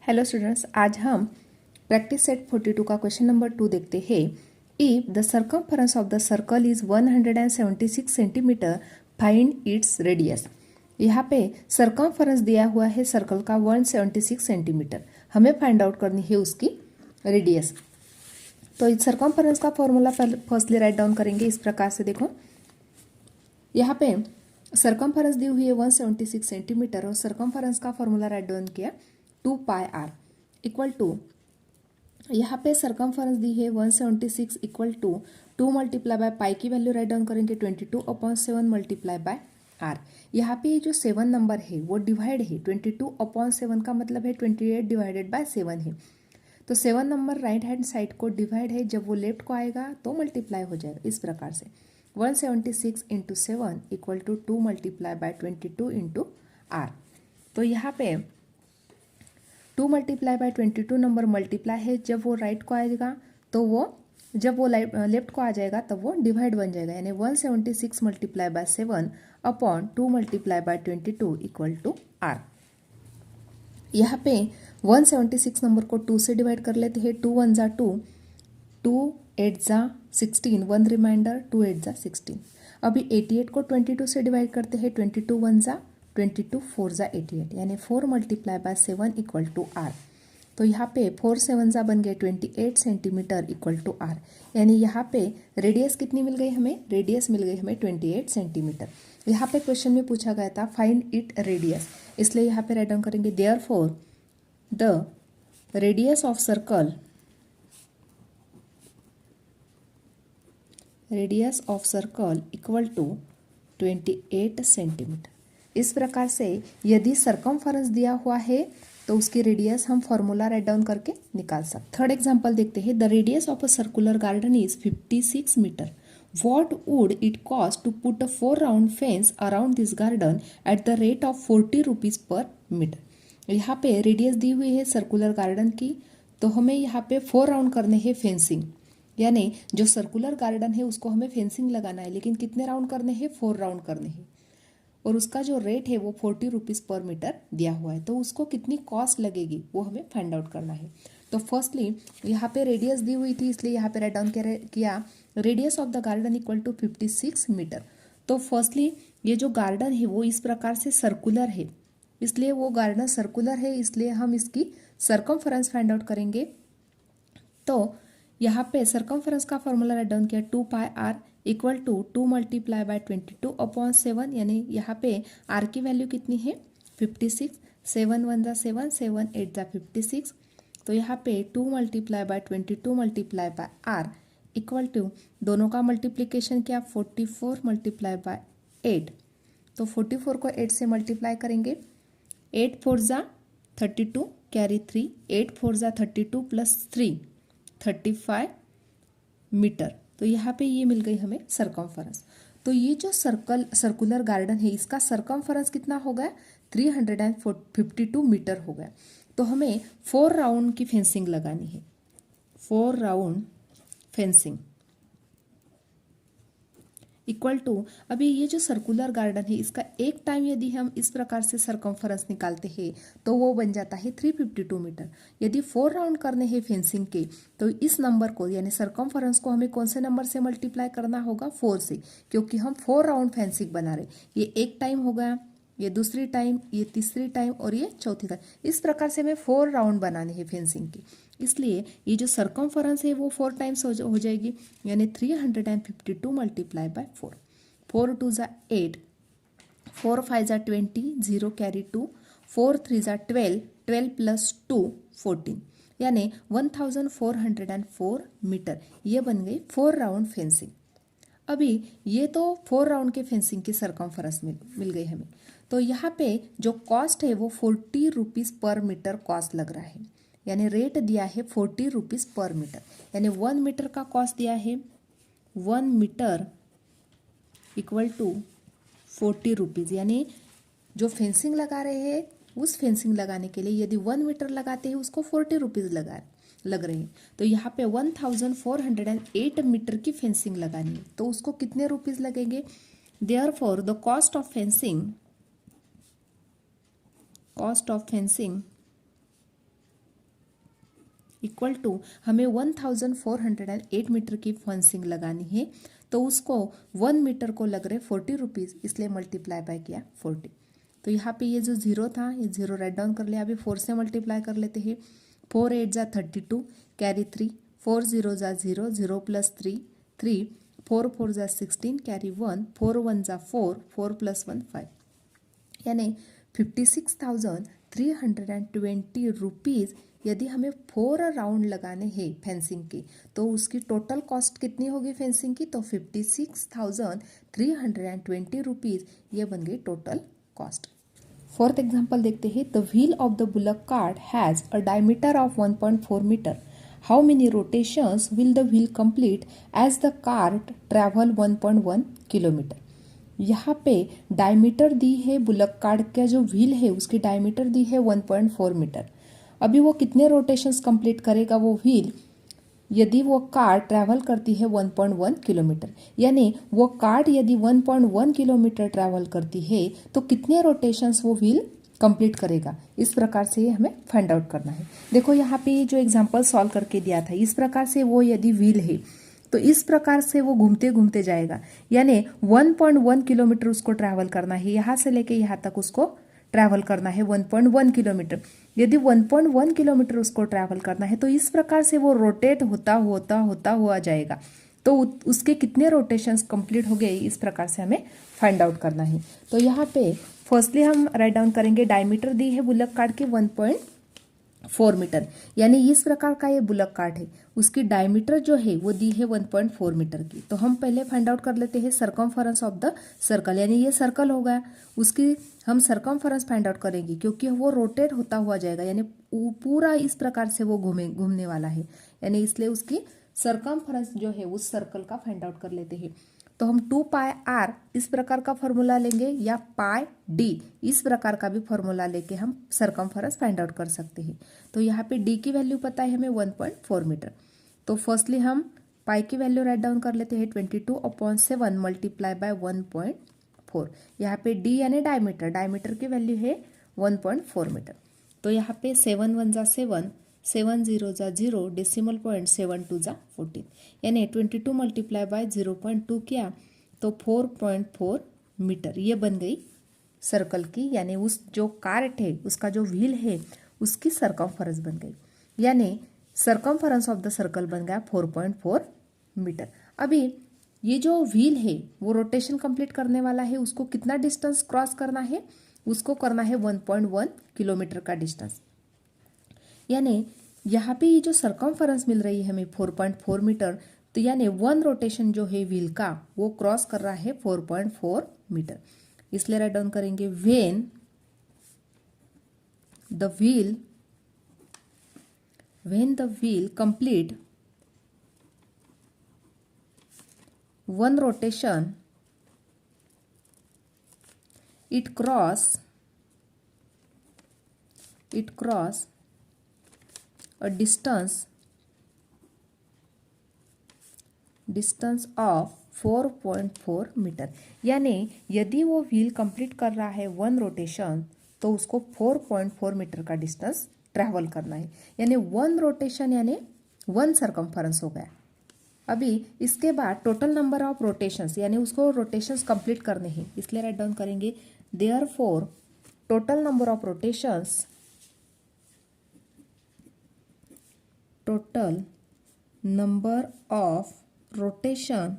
Hello students, आज हम practice set 42 का क्वेश्चन नंबर 2 देखते हैं। If the circumference of the circle is 176 centimetre, find its radius. यहाँ पे सर्कमफरेंस दिया हुआ है सर्कल का 176 सेंटीमीटर, हमें फाइंड आउट करनी है उसकी रेडियस। तो इस सर्कमफरेंस का फॉर्मूला फर्स्टली राइट डाउन करेंगे इस प्रकार से। देखो यहाँ पे सर्कमफरेंस दी हुई है 176 सेंटीमीटर और सर्कमफरेंस का फॉर्मूला राइट डाउन किया 2 पाई आर इक्वल टू, यहाँ पे सर्कमफरेंस दी है 176 equal to 2 multiply by pi की वैल्यू राइट डाउन करेंगे 22/7 मल्टीप्लाई बाय आर। यहाँ पे ये जो 7 नंबर है वो डिवाइड है 22/7 का मतलब है 28 डिवाइडेड बाय 7 है। तो 7 नंबर राइट हैंड साइड को डिवाइड है, जब वो लेफ्ट को आएगा तो मल्टीप्लाई हो जाएगा इस प्रकार से 176 into 7 equal to 2 multiply by 22 into R. तो यहाँ पे 2 मल्टीप्लाई बाय 22 नंबर मल्टीप्लाई है, जब वो राइट को आएगा तो वो, जब वो लेफ्ट को आ जाएगा तब वो डिवाइड बन जाएगा, यानी 176 multiply by 7 upon 2 multiply by 22 equal to R. यहाँ पे 176 नंबर को 2 से डिवाइड कर लेते हैं। 2 1 जा 2, 2 8 जा 16, 1 रिमाइंडर 2 8 जा 16। अभी 88 को 22 से डिवाइड करते हैं। 22 1 जा 22, 4 जा 88, यानी 4 multiply by 7 equal to R. तो यहाँ पे 4 7 जा बन गए 28 सेंटीमीटर इक्वल टू आर, यानी यहाँ पे रेडियस कितनी मिल गई हमें? रेडियस मिल गई हमें 28 सेंटीमीटर। यहाँ पे क्वेश्चन में पूछा गया था फाइंड इट रेडियस, इसलिए यहाँ पे राइट डाउन करेंगे therefore the radius of circle, radius of circle equal to 28 centimetre. इस प्रकार से यदि सर्कमफरेंस दिया हुआ है तो उसकी रेडियस हम फॉर्मूला राइट डाउन करके निकाल सकते। थर्ड एग्जांपल देखते हैं। The radius of a circular garden is 56 metre. What would it cost to put a 4 round fence around this garden at the rate of 40 rupees per meter? यहाँ पे radius दी हुई है circular garden की, तो हमें यहाँ पे 4 राउंड करने हैं फेंसिंग, यानी जो सर्कुलर गार्डन है उसको हमें फेंसिंग लगाना है, लेकिन कितने राउंड करने हैं? 4 राउंड करने हैं, और उसका जो रेट है वो 40 रुपीज़ पर मीटर दिया हुआ है। तो उसको कितनी कॉस्ट लगेगी वो हमें फाइंड आउट करना है। तो फर्स्टली यहाँ पे रेडियस दी हुई थी, इसलिए यहाँ पे राइट डाउन किया radius of the garden equal to 56 metre. तो फर्स्टली ये जो गार्डन है वो इस प्रकार से सर्कुलर है, इसलिए वो गार्डन सर्कुलर है, इसलिए हम इसकी सर्कमफरेंस फाइंड आउट करेंगे। तो यहाँ पे सर्कमफरेंस का फॉर्मूला राइट डाउन किया 2 pi r equal to 2 multiply by 22/7, यानी यहाँ पे आर की वैल्यू कितनी है? 56। 7 1 जा 7, 7 8 जा 56। तो यहाँ पे 2 multiply by 22 multiply by R equal to, दोनों का मल्टीप्लीकेशन किया 44 मल्टीप्लाई बाय 8। तो 44 को 8 से मल्टीप्लाई करेंगे। 8 4 जा 32 कैरी 3, 8 4 जा 32 प्लस 3 35 मीटर। तो यहाँ पे ये मिल गई हमें सर्कमफरेंस। तो ये जो सर्कुलर गार्डन है इसका सर्कमफरेंस कितना हो गया? 352 मीटर हो गया। तो हमें 4 राउंड की फेंसिंग लगानी है, 4 राउंड फेंसिंग इक्वल टू, अभी ये जो सर्कुलर गार्डन है इसका एक टाइम यदि हम इस प्रकार से सर्कमफरेंस निकालते हैं तो वो बन जाता है 352 मीटर। यदि 4 राउंड करने हैं फेंसिंग के तो इस नंबर को, यानी सर्कमफरेंस को हमें कौन से नंबर से मल्टीप्लाई करना होगा? 4 से, क्योंकि हम 4 राउंड फेंसिंग बना रहे। ये एक टाइम हो गया, ये दूसरी टाइम, ये तीसरी टाइम और ये चौथी टाइम। इस प्रकार से हमें 4 राउंड बनाने हैं फेंसिंग की, इसलिए ये जो सर्कमफरेंस है वो 4 टाइम्स हो जाएगी, यानी 352 मल्टीप्लाई बाय 4। 4 2 जा 8, 4 5 जा 20, 0 कैरी 2, 4 3 जा 12, 12 प्लस 2 14, यानी 1404 मीटर। ये बन गई 4 राउंड फेंसिंग। अभी ये तो 4 राउंड के फेंसिंग की सर्कमफरेंस मिल गई हमें। तो यहाँ पे जो कॉस्ट है वो 40 रुपीज़ पर मीटर कॉस्ट लग रहा है, यानी रेट दिया है 40 रुपीज़ पर मीटर, यानी 1 मीटर का कॉस्ट दिया है 1 मीटर इक्वल टू 40 रुपीज़, यानी जो फेंसिंग लगा रहे हैं उस फेंसिंग लगाने के लिए यदि 1 मीटर लगाते हैं उसको 40 रुपीज़ लग रहे हैं। तो यहाँ पे 1408 मीटर की फेंसिंग लगानी है, तो उसको कितने रुपीज़ लगेंगे? Therefore the cost of fencing equal to हमें 1408 मीटर की फेंसिंग लगानी है, तो उसको 1 मीटर को लग रहे 40 रुपीज़, इसलिए मल्टीप्लाई बाय किया 40। तो यहाँ पे ये जो जीरो था ये जीरो राइट डाउन कर लिया। अभी 4 से मल्टीप्लाई कर लेते हैं। 4 8 जा 32, कैरी 3, 4 0 जा 0, 0 प्लस 3 3, 4 4 जा 16, कैरी 1, 4 1 जा 4, 4 प्लस 1 5, यानी 56,320 रुपीज़ यदि हमें 4 राउंड लगाने हैं फेंसिंग की, तो उसकी टोटल कॉस्ट कितनी होगी फेंसिंग की, तो 56,320 रुपीज़ ये बन गई टोटल कॉस्ट। फोर्थ एग्जाम्पल देखते हैं। The wheel of the bullock cart has a diameter of 1.4 metre. How many rotations will the wheel complete as the cart travel 1.1 kilometre. यहाँ पे डायमीटर दी है बुलक कार्ट का जो व्हील है उसकी diameter दी है 1.4 मीटर। अभी वो कितने रोटेशंस कंप्लीट करेगा वो व्हील यदि वो कार ट्रैवल करती है 1.1 किलोमीटर, यानी वो कार यदि 1.1 किलोमीटर ट्रैवल करती है तो कितने रोटेशंस वो व्हील कंप्लीट करेगा। इस प्रकार से ये हमें फाइंड आउट करना है। देखो यहाँ पे जो एग्जांपल सॉल्व करके दिया था इस प्रकार से वो यदि व्हील है तो इस प्रकार से वो घूमते घूमते जाएगा, यानी 1.1 किलोमीटर उसको ट्रैवल करना है, यहाँ से लेके यहाँ तक उसको ट्रैवल करना है 1.1 किलोमीटर। यदि 1.1 किलोमीटर उसको ट्रैवल करना है तो इस प्रकार से वो रोटेट होता होता होता हुआ जाएगा, तो उसके कितने रोटेशंस कंप्लीट हो गए इस प्रकार से हमें फाइंड आउट करना है। तो यहाँ पे फर्स्टली हम राइट डाउन करेंगे डायमीटर दी है बुलक कार्ट की 1.4 मीटर, यानी इस प्रकार का ये बुलक कार्ट है उसकी डायमीटर जो है वो दी है 1.4 मीटर की। तो हम पहले फाइंड आउट कर लेते हैं सरकमफेरेंस ऑफ द सर्कल, यानी ये सर्कल हो गया उसकी हम सरकमफेरेंस फाइंड आउट करेंगे क्योंकि वो रोटेट होता हुआ जाएगा, यानी पूरा इस प्रकार से वो घूमने वाला है, यानी इसलिए उसकी सरकमफेरेंस जो है उस सर्कल का फाइंड आउट कर लेते हैं। तो हम 2 पाई आर इस प्रकार का फॉर्मूला लेंगे या पाई डी इस प्रकार का भी फॉर्मूला लेके हम सरकमफेरेंस फाइंड आउट कर सकते हैं। तो यहाँ पे डी की वैल्यू पता है हमें 1.4 मीटर। तो फर्स्टली हम पाई की वैल्यू राइट डाउन कर लेते हैं 22/7 मल्टीप्लाई बाय 1.4। यहाँ पे डी यानी डायमीटर, डायमीटर की वैल्यू है 1.4 मीटर। तो यहाँ पे 7 1 जा 7, 7 0 जा 0, डेसिमल पॉइंट 7 2 जा 14, यानी 22 मल्टीप्लाई बाय 0.2 किया तो 4.4 मीटर ये बन गई सर्कल की, यानी उस जो कार्ट है उसका जो व्हील है उसकी सरकमफेरेंस बन गई, यानी सरकमफेरेंस ऑफ द सर्कल बन गया 4.4 मीटर। अभी ये जो व्हील है वो रोटेशन कंप्लीट करने वाला है, उसको कितना डिस्टेंस क्रॉस करना है, उसको करना है 1.1 किलोमीटर का डिस्टेंस, यानी यहाँ पे ये जो सरकमफेरेंस मिल रही है हमें 4.4 मीटर, तो यानी 1 रोटेशन जो है व्हील का वो क्रॉस कर रहा है 4.4 मीटर। इसलिए राइट डाउन करेंगे when the wheel complete 1 rotation it cross a distance of 4.4 metre, यानी यदि वो व्हील कंप्लीट कर रहा है 1 रोटेशन तो उसको 4.4 मीटर का डिस्टेंस ट्रैवल करना है, यानी 1 रोटेशन यानी 1 सरकमफेरेंस हो गया। अभी इसके बाद टोटल नंबर ऑफ रोटेशंस यानी उसको रोटेशंस कंप्लीट करने हैं, इसलिए राइट डाउन करेंगे therefore total number of rotation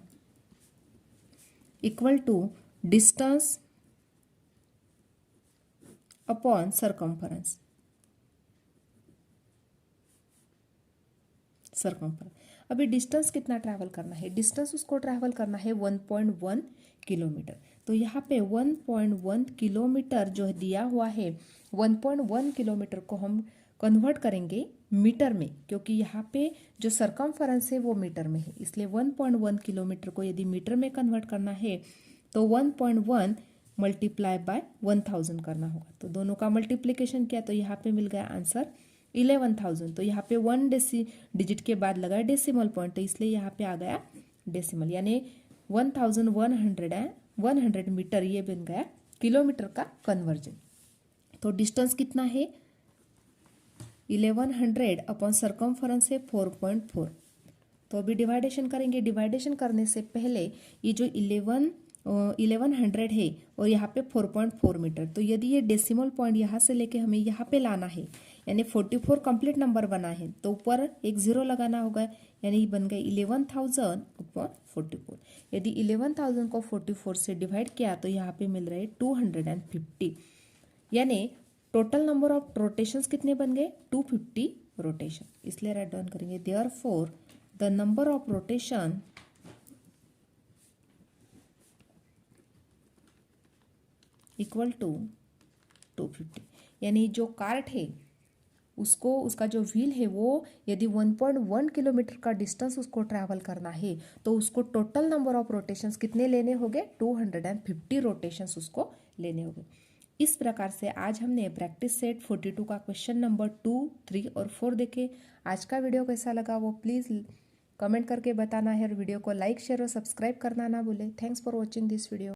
equal to distance upon circumference. अभी डिस्टेंस कितना ट्रैवल करना है, डिस्टेंस उसको ट्रैवल करना है 1.1 किलोमीटर। तो यहाँ पे 1.1 किलोमीटर जो दिया हुआ है 1.1 किलोमीटर को हम कन्वर्ट करेंगे मीटर में, क्योंकि यहाँ पे जो सरकमफेरेंस है वो मीटर में है, इसलिए 1.1 किलोमीटर को यदि मीटर में कन्वर्ट करना है तो 1.1 मल्टीप्लाई बाय 1000 करना होगा। तो दोनों का मल्टीप्लीकेशन किया तो यहाँ पे मिल गया आंसर 11,000। तो यहाँ पे 1 डिजिट के बाद लगा डेसिमल पॉइंट, तो इसलिए यहाँ पे आ गया डेसिमल, यानी 1100 मीटर ये बन गया किलोमीटर का कन्वर्जन। तो डिस्टेंस कितना है 1100 अपॉन सर्कमफरेंस है 4.4। तो अभी डिवाइडेशन करेंगे। डिवाइडेशन करने से पहले ये जो 1100 है और यहाँ पे 4.4 मीटर, तो यदि ये डेसिमल पॉइंट यहाँ से लेके हमें यहाँ पे लाना है, यानी 44 कंप्लीट नंबर बना है, तो ऊपर एक जीरो लगाना होगा, यानी बन गए 11,000 अपॉन 44। यदि 11,000 को 44 से डिवाइड किया तो यहाँ पे मिल रहे 250, यानी टोटल नंबर ऑफ रोटेशंस कितने बन गए 250 रोटेशन। इसलिए राइट डाउन करेंगे therefore the number of rotation equal to 250, यानी जो कार्ट है उसको उसका जो व्हील है वो यदि 1.1 किलोमीटर का डिस्टेंस उसको ट्रैवल करना है तो उसको टोटल नंबर ऑफ रोटेशंस कितने लेने होंगे 250 रोटेशंस उसको लेने होंगे। इस प्रकार से आज हमने प्रैक्टिस सेट 42 का क्वेश्चन नंबर 2, 3 और 4 देखे। आज का वीडियो कैसा लगा वो प्लीज़ कमेंट करके बताना है और वीडियो को लाइक शेयर और सब्सक्राइब करना ना भूलें। Thanks for watching this video.